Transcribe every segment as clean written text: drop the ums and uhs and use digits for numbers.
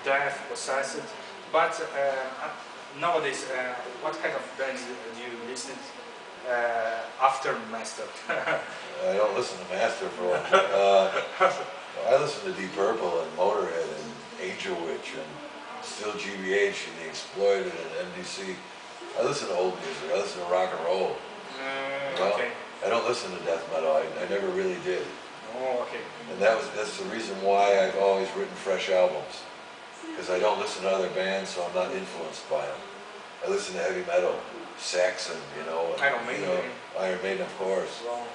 death, possessed. But nowadays, what kind of bands do you listen after Master? I don't listen to Master for one. I listen to Deep Purple and Motorhead and Angel Witch and Still GBH and The Exploited and MDC. I listen to old music. I listen to rock and roll. Okay. I don't listen to death metal. I never really did. Oh, okay. And that's the reason why I've always written fresh albums. Because I don't listen to other bands, so I'm not influenced by them. I listen to heavy metal, Saxon, you know, and, Iron Maiden. Iron Maiden, of course. Well,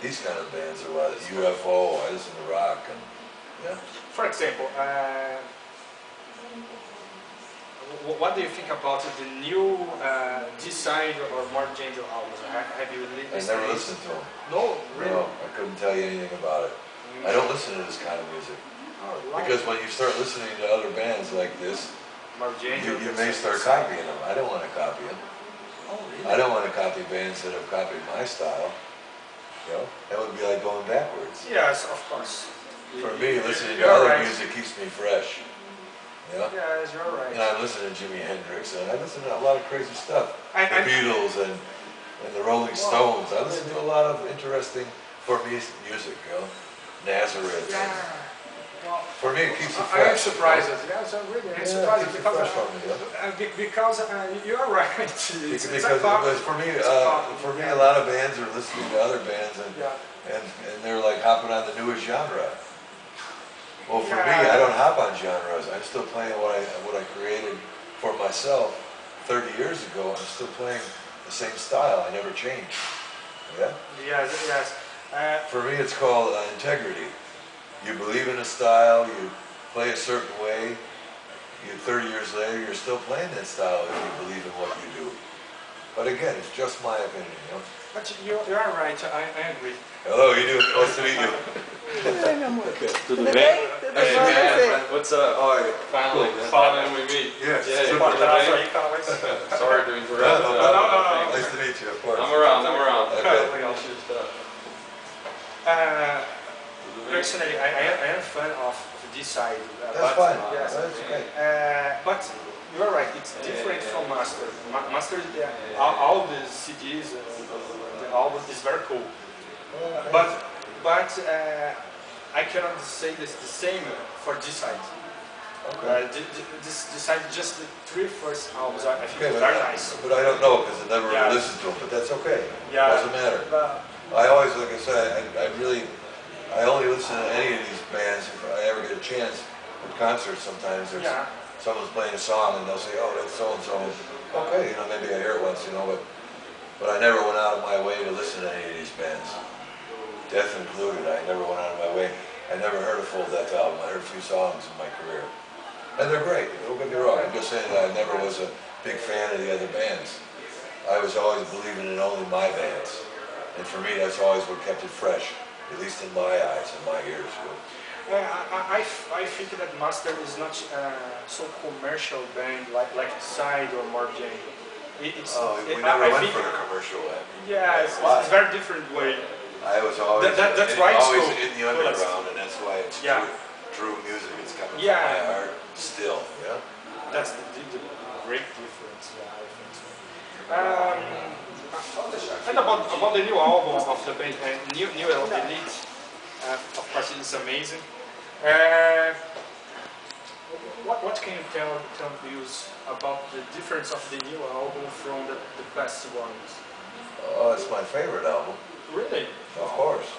These kind of bands are UFO. I listen to rock and yeah. For example, what do you think about the new D-side or more Angel albums? Have you listened? I never listened to them. No, really? No, I couldn't tell you anything about it. I don't listen to this kind of music. Because when you start listening to other bands like this, you may start copying them. I don't want to copy them. Oh, really? I don't want to copy bands that have copied my style. You know, that would be like going backwards. Yes, of course. For me, listening to other music keeps me fresh. You know? Yes, you're right. And I listen to Jimi Hendrix, and I listen to a lot of crazy stuff. The Beatles and the Rolling Stones. I listen to a lot of interesting, for me, music. You know, Nazareth. Yeah. Well, for me, it keeps it fresh. I am surprised. Yes, I'm really surprised because you're right. Because for me, a lot of bands are listening to other bands, and they're like hopping on the newest genre. Well, for me, I don't hop on genres. I'm still playing what I created for myself 30 years ago. I'm still playing the same style. I never changed. Yeah. Yes. Yes. For me, it's called integrity. You believe in a style, you play a certain way, 30 years later, you're still playing that style if you believe in what you do. But again, it's just my opinion, you know? But you are right, I agree. Hello, you doing? Nice to meet you. Tudo bem? Hey, what's up? Oh, finally we meet. Yes. Yeah, sorry to interrupt. No. Nice to meet you, of course. I'm around. Okay. Personally, I am a fan of this side. That's fine. Yes. That's okay. But you're right, it's different from Master. Master, all the CDs, the album is very cool. But I cannot say this the same for this side. Okay. This side, just the 3 first albums, I think very nice. But I don't know because I never really listened to them. But that's okay. Yeah. Doesn't matter. I always, like I said, I only listen to any of these bands if I ever get a chance. At concerts, sometimes there's someone's playing a song and they'll say, "Oh, that's so and so." Okay, you know, maybe I hear it once, you know, but I never went out of my way to listen to any of these bands. Death included. I never went out of my way. I never heard a full Death album. I heard a few songs in my career, and they're great. Don't get me wrong. I'm just saying that I never was a big fan of the other bands. I was always believing in only my bands, and for me, that's always what kept it fresh. At least in my eyes and my ears. I think that Master is not so commercial band like Side or more Jane. We never went for the commercial end. Yeah, it's a very different way. I was always that's right. Always in the underground, and that's why it's true music. It's coming from my heart still. Yeah. That's the great difference. Yeah, I think so. And about the new album of the band, New Elite, of course it's amazing. What can you tell us about the difference of the new album from the past ones? Oh, it's my favorite album. Really? Of course.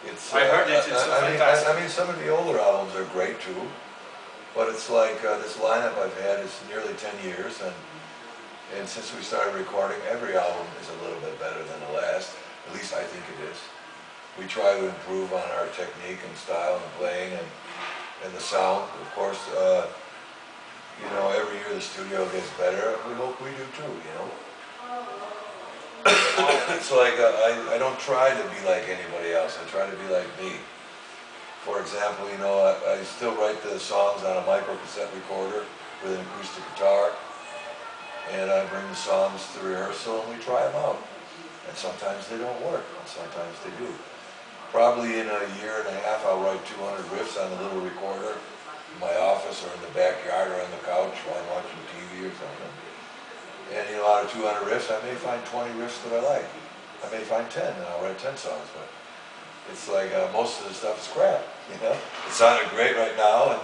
It's. I heard it. It's fantastic. I mean, some of the older albums are great too, but it's like this lineup I've had is nearly 10 years, and since we started recording, every album is a little bit better than the last. At least I think it is. We try to improve on our technique and style and playing and the sound. Of course, you know, every year the studio gets better. We hope we do too, you know. It's like I don't try to be like anybody else. I try to be like me. For example, you know, I still write the songs on a micro cassette recorder with an acoustic guitar. And I bring the songs to rehearsal and we try them out. And sometimes they don't work, and sometimes they do. Probably in a year and a half I'll write 200 riffs on a little recorder my office or in the backyard or on the couch while I'm watching TV or something. And you know, out of 200 riffs, I may find 20 riffs that I like. I may find 10, and I'll write 10 songs, but it's like most of the stuff is crap, you know? It sounded great right now, and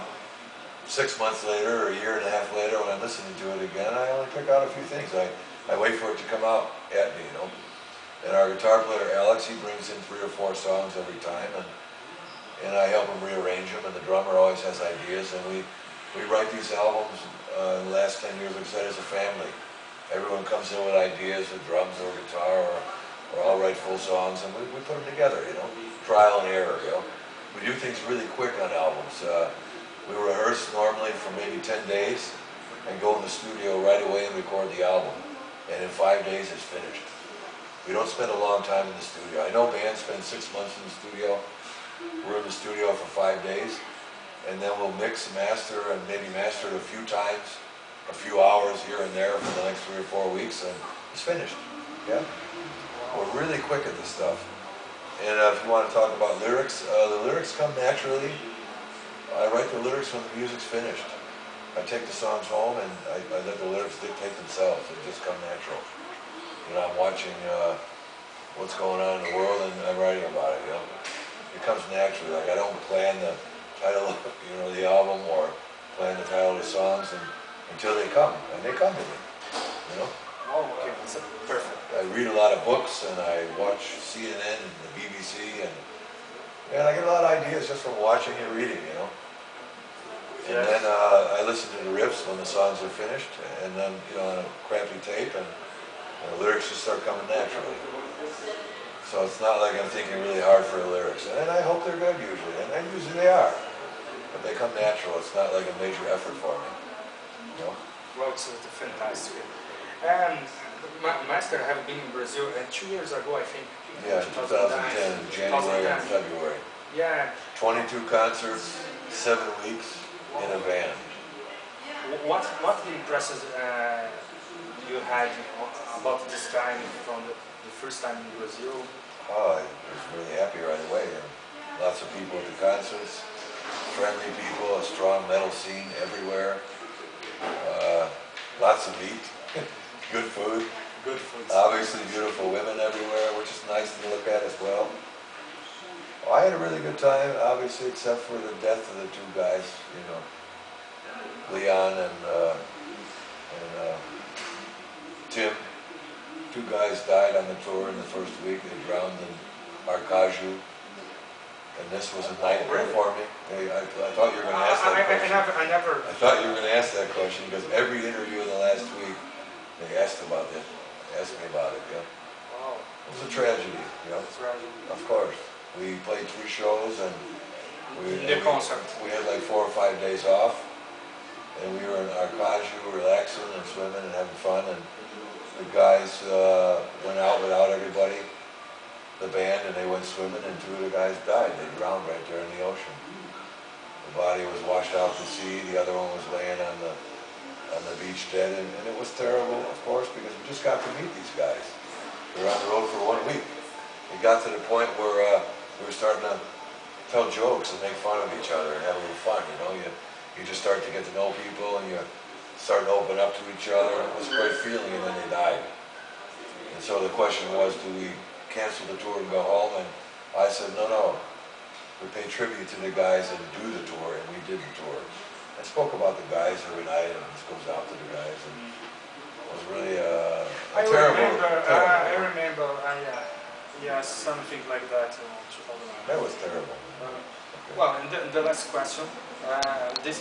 6 months later or a year and a half later when I'm listening to it again, I only pick out a few things. I wait for it to come out at me, you know? And our guitar player, Alex, he brings in 3 or 4 songs every time, and I help him rearrange them, and the drummer always has ideas, and we write these albums in the last 10 years, like I said, as a family. Everyone comes in with ideas, the drums or guitar, or I'll write full songs, and we put them together, you know, trial and error, you know. We do things really quick on albums. We rehearse normally for maybe 10 days and go in the studio right away and record the album. And in 5 days it's finished. We don't spend a long time in the studio. I know bands spend 6 months in the studio. We're in the studio for 5 days, and then we'll mix, master, and maybe master it a few times, a few hours here and there for the next 3 or 4 weeks, and it's finished. Yeah? We're really quick at this stuff. And if you want to talk about lyrics, the lyrics come naturally. I write the lyrics when the music's finished. I take the songs home and I let the lyrics dictate themselves. They just come natural. You know, I'm watching what's going on in the world and I'm writing about it, you know. It comes naturally. Like I don't plan the title of, you know, the album or plan the title of the songs until they come. And they come to me, you know. Oh, okay, that's perfect. I read a lot of books and I watch CNN and the BBC and I get a lot of ideas just from watching and reading, you know. And then I listen to the riffs when the songs are finished, and then, you know, on a crappy tape, and the lyrics just start coming naturally. So it's not like I'm thinking really hard for the lyrics. And I hope they're good usually, and usually they are. But they come natural. It's not like a major effort for me, you know. Well, it's fantastic. And Master have been in Brazil 2 years ago, I think. Yeah, 2010, January and February. Yeah. 22 concerts, 7 weeks in a van. What impresses you had about this time from the first time in Brazil? Oh, I was really happy right away. And lots of people at the concerts, friendly people, a strong metal scene everywhere. Lots of meat, good food. Good food. Obviously beautiful women everywhere, which is nice to look at as well. I had a really good time, obviously, except for the death of the 2 guys, you know, Leon and Tim. 2 guys died on the tour in the first week. They drowned in Arcaju. And this was a nightmare for me. I thought you were going to ask that question. I thought you were going to ask that question because every interview in the last week, they asked about it. Asked me about it, yeah. Wow. It was a tragedy, you know. Tragedy. Of course. We played 3 shows and we had like 4 or 5 days off. And we were in Arcaju relaxing and swimming and having fun. And the guys went out without everybody, the band, and they went swimming, and 2 of the guys died. They drowned right there in the ocean. The body was washed out to sea. The other one was laying on the beach dead, and it was terrible, of course, because we just got to meet these guys. We were on the road for 1 week. It got to the point where we were starting to tell jokes and make fun of each other and have a little fun, you know. You just start to get to know people and you start to open up to each other. It was a great feeling, and then they died. And so the question was, do we cancel the tour and go home? And I said, no. We pay tribute to the guys and do the tour, and we did the tour. I spoke about the guys every night, and this goes out to the guys, and it was really terrible. I remember, yeah, something like that. That was terrible. Well, and the last question, this